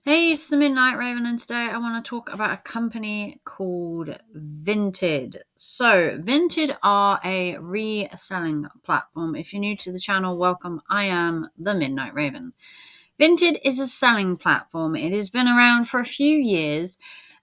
Hey, it's the Midnight Raven, and today I want to talk about a company called Vinted. So, Vinted are a reselling platform. If you're new to the channel, welcome. I am the Midnight Raven. Vinted is a selling platform. It has been around for a few years,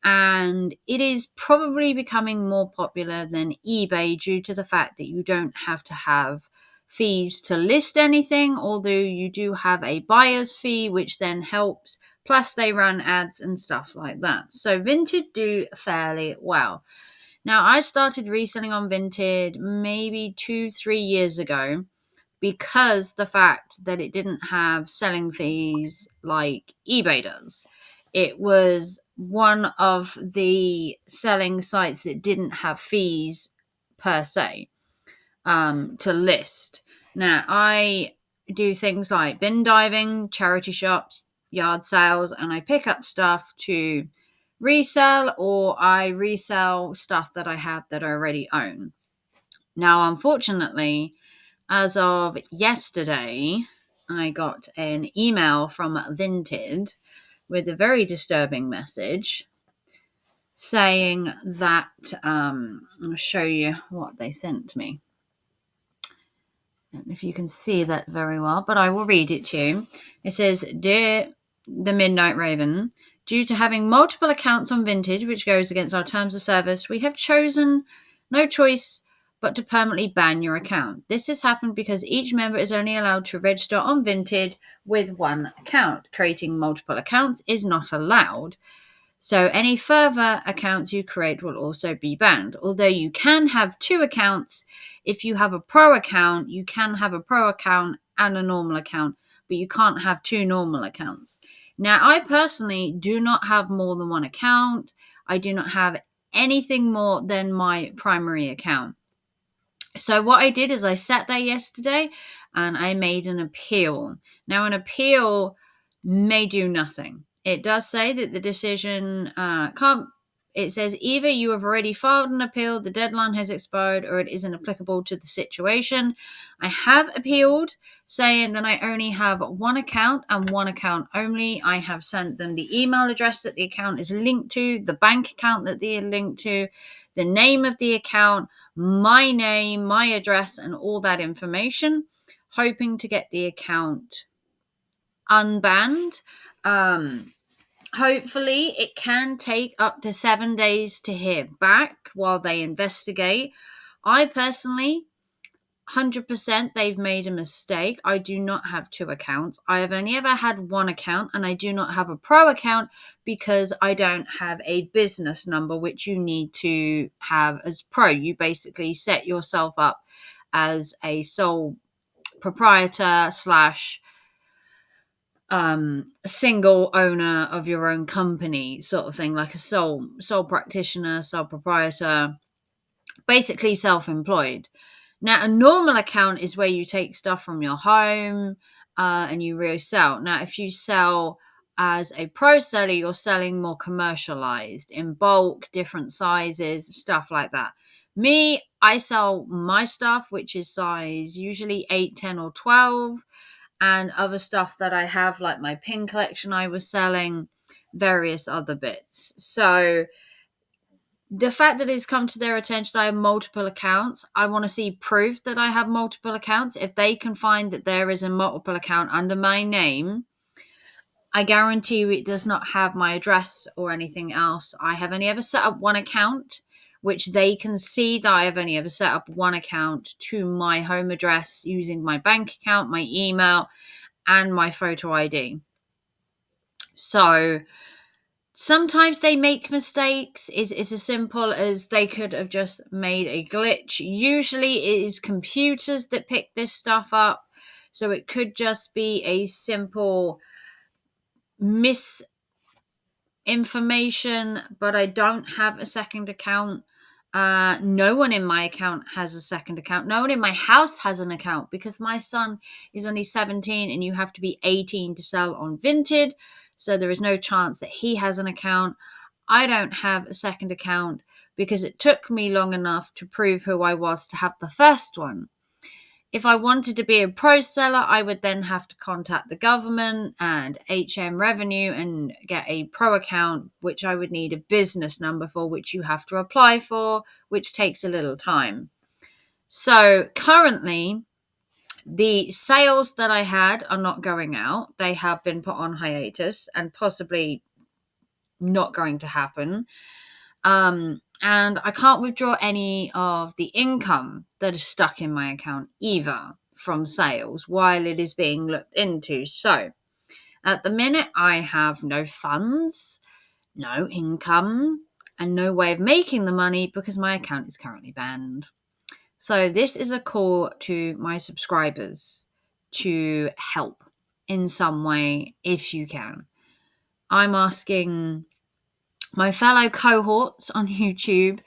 and it is probably becoming more popular than eBay due to the fact that you don't have to have fees to list anything, although you do have a buyer's fee, which then helps. Plus, they run ads and stuff like that. So, Vinted do fairly well. Now, I started reselling on Vinted maybe 2-3 years ago because the fact that it didn't have selling fees like eBay does. It was one of the selling sites that didn't have fees per se to list. Now, I do things like bin diving, charity shops, yard sales, and I pick up stuff to resell, or I resell stuff that I have that I already own. Now, unfortunately, as of yesterday, I got an email from Vinted with a very disturbing message saying that I'll show you what they sent me. I don't know if you can see that very well, but I will read it to you. It says, "Dear the Midnight Raven, due to having multiple accounts on Vinted, which goes against our terms of service, we have chosen no choice but to permanently ban your account. This has happened because each member is only allowed to register on Vinted with one account. Creating multiple accounts is not allowed. So any further accounts you create will also be banned. Although you can have two accounts, if you have a pro account, you can have a pro account and a normal account, but you can't have two normal accounts." Now, I personally do not have more than one account. I do not have anything more than my primary account. So what I did is I sat there yesterday and I made an appeal. Now, an appeal may do nothing. It does say that the decision can't. It says either you have already filed an appeal, the deadline has expired, or it isn't applicable to the situation. I have appealed, saying that I only have one account and one account only. I have sent them the email address that the account is linked to, the bank account that they are linked to, the name of the account, my name, my address, and all that information, hoping to get the account unbanned. Hopefully, it can take up to 7 days to hear back while they investigate. I personally, 100% they've made a mistake. I do not have two accounts. I have only ever had one account, and I do not have a pro account because I don't have a business number, which you need to have as pro. You basically set yourself up as a sole proprietor slash single owner of your own company sort of thing, like a sole practitioner, sole proprietor, basically self-employed. Now, a normal account is where you take stuff from your home and you resell. Now, if you sell as a pro seller, you're selling more commercialized, in bulk, different sizes, stuff like that. Me, I sell my stuff, which is size usually 8, 10, or 12, and other stuff that I have, like my pin collection I was selling, various other bits. So the fact that it's come to their attention that I have multiple accounts, I want to see proof that I have multiple accounts. If they can find that there is a multiple account under my name, I guarantee you it does not have my address or anything else. I have only ever set up one account, which they can see that I have only ever set up one account to my home address using my bank account, my email, and my photo ID. So sometimes they make mistakes. It's as simple as they could have just made a glitch. Usually it is computers that pick this stuff up. So it could just be a simple misinformation, but I don't have a second account. No one in my account has a second account. No one in my house has an account because my son is only 17 and you have to be 18 to sell on Vinted. So there is no chance that he has an account. I don't have a second account because it took me long enough to prove who I was to have the first one. If I wanted to be a pro seller, I would then have to contact the government and HM Revenue and get a pro account, which I would need a business number for, which you have to apply for, which takes a little time. So currently, the sales that I had are not going out. They have been put on hiatus and possibly not going to happen. And I can't withdraw any of the income that is stuck in my account either from sales while it is being looked into. So at the minute, I have no funds, no income, and no way of making the money because my account is currently banned. So this is a call to my subscribers to help in some way if you can. I'm asking my fellow cohorts on YouTube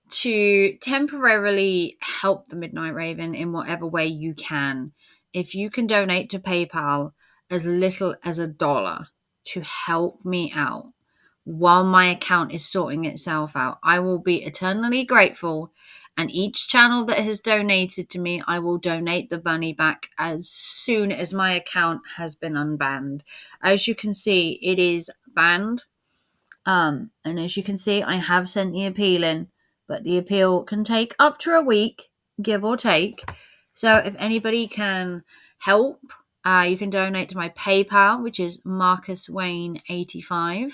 to temporarily help the Midnight Raven in whatever way you can. If you can donate to PayPal as little as $1 to help me out while my account is sorting itself out, I will be eternally grateful. And each channel that has donated to me, I will donate the money back as soon as my account has been unbanned. As you can see, it is banned. And as you can see, I have sent the appeal in, but the appeal can take up to a week, give or take. So if anybody can help, you can donate to my PayPal, which is MarcusWayne85.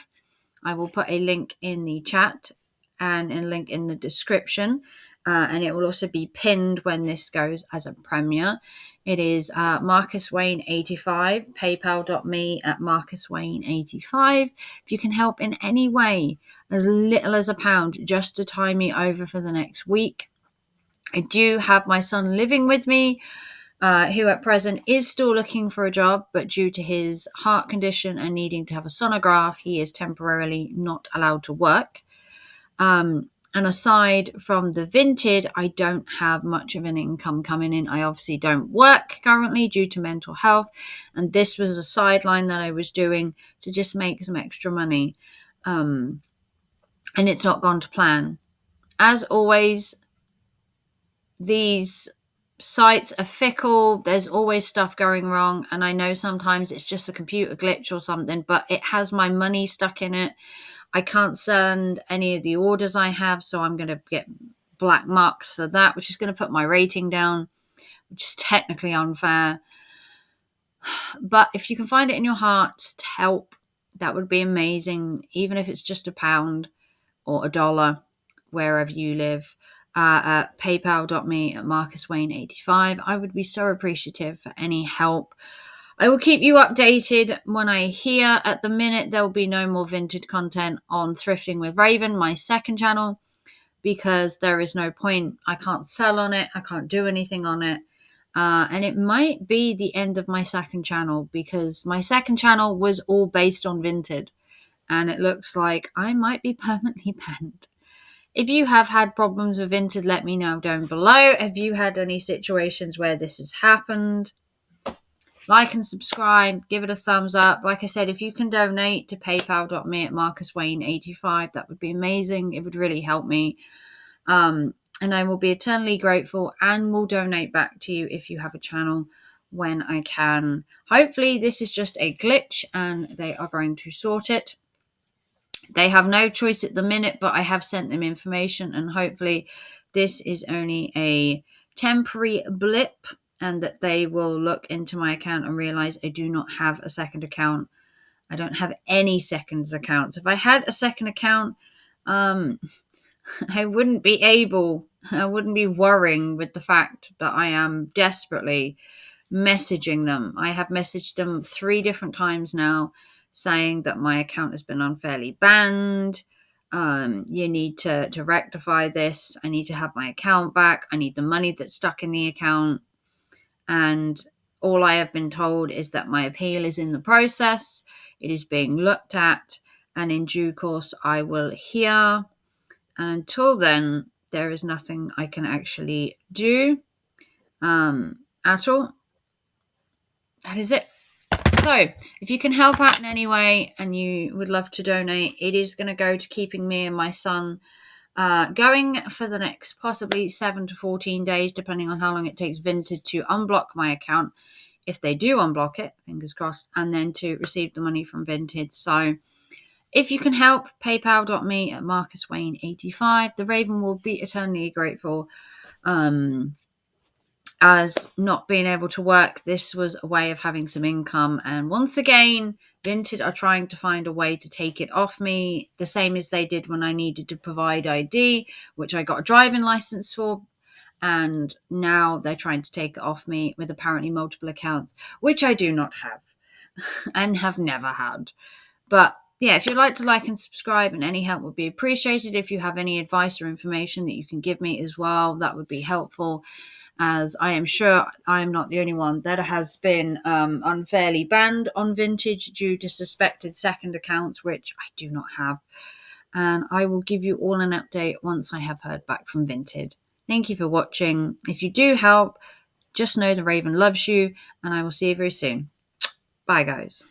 I will put a link in the chat and a link in the description. And it will also be pinned when this goes as a premiere. It is MarcusWayne85, paypal.me at MarcusWayne85. If you can help in any way, as little as £1, just to tie me over for the next week. I do have my son living with me, who at present is still looking for a job, but due to his heart condition and needing to have a sonograph, he is temporarily not allowed to work. And aside from the Vinted, I don't have much of an income coming in. I obviously don't work currently due to mental health. And this was a sideline that I was doing to just make some extra money. And it's not gone to plan. As always, these sites are fickle. There's always stuff going wrong. And I know sometimes it's just a computer glitch or something, but it has my money stuck in it. I can't send any of the orders I have, so I'm going to get black marks for that, which is going to put my rating down, which is technically unfair. But if you can find it in your heart to help, that would be amazing, even if it's just £1 or $1, wherever you live. At paypal.me at MarcusWayne85. I would be so appreciative for any help. I will keep you updated when I hear. At the minute, there will be no more Vinted content on Thrifting with Raven, my second channel, because there is no point. I can't sell on it. I can't do anything on it. And it might be the end of my second channel because my second channel was all based on Vinted. And it looks like I might be permanently banned. If you have had problems with Vinted, let me know down below. Have you had any situations where this has happened? Like and subscribe, give it a thumbs up. Like I said, if you can donate to paypal.me at MarcusWayne85, that would be amazing. It would really help me. And I will be eternally grateful and will donate back to you if you have a channel when I can. Hopefully this is just a glitch and they are going to sort it. They have no choice at the minute, but I have sent them information and hopefully this is only a temporary blip and that they will look into my account and realize I do not have a second account. I don't have any second accounts. If I had a second account, I wouldn't be worrying with the fact that I am desperately messaging them. I have messaged them 3 different times now saying that my account has been unfairly banned. You need to rectify this. I need to have my account back. I need the money that's stuck in the account. And all I have been told is that my appeal is in the process. It is being looked at. And in due course, I will hear. And until then, there is nothing I can actually do at all. That is it. So, if you can help out in any way and you would love to donate, it is going to go to keeping me and my son going for the next possibly 7 to 14 days, depending on how long it takes Vinted to unblock my account. If they do unblock it, fingers crossed, and then to receive the money from Vinted. So if you can help, paypal.me at MarcusWayne85. The Raven will be eternally grateful. As not being able to work, this was a way of having some income. And once again, Vinted are trying to find a way to take it off me, the same as they did when I needed to provide ID, which I got a driving license for. And now they're trying to take it off me with apparently multiple accounts, which I do not have and have never had. But yeah, if you'd like to like and subscribe, and any help would be appreciated. If you have any advice or information that you can give me as well, that would be helpful, as I am sure I am not the only one that has been unfairly banned on Vinted due to suspected second accounts, which I do not have. And I will give you all an update once I have heard back from Vinted. Thank you for watching. If you do help, just know the Raven loves you, and I will see you very soon. Bye, guys.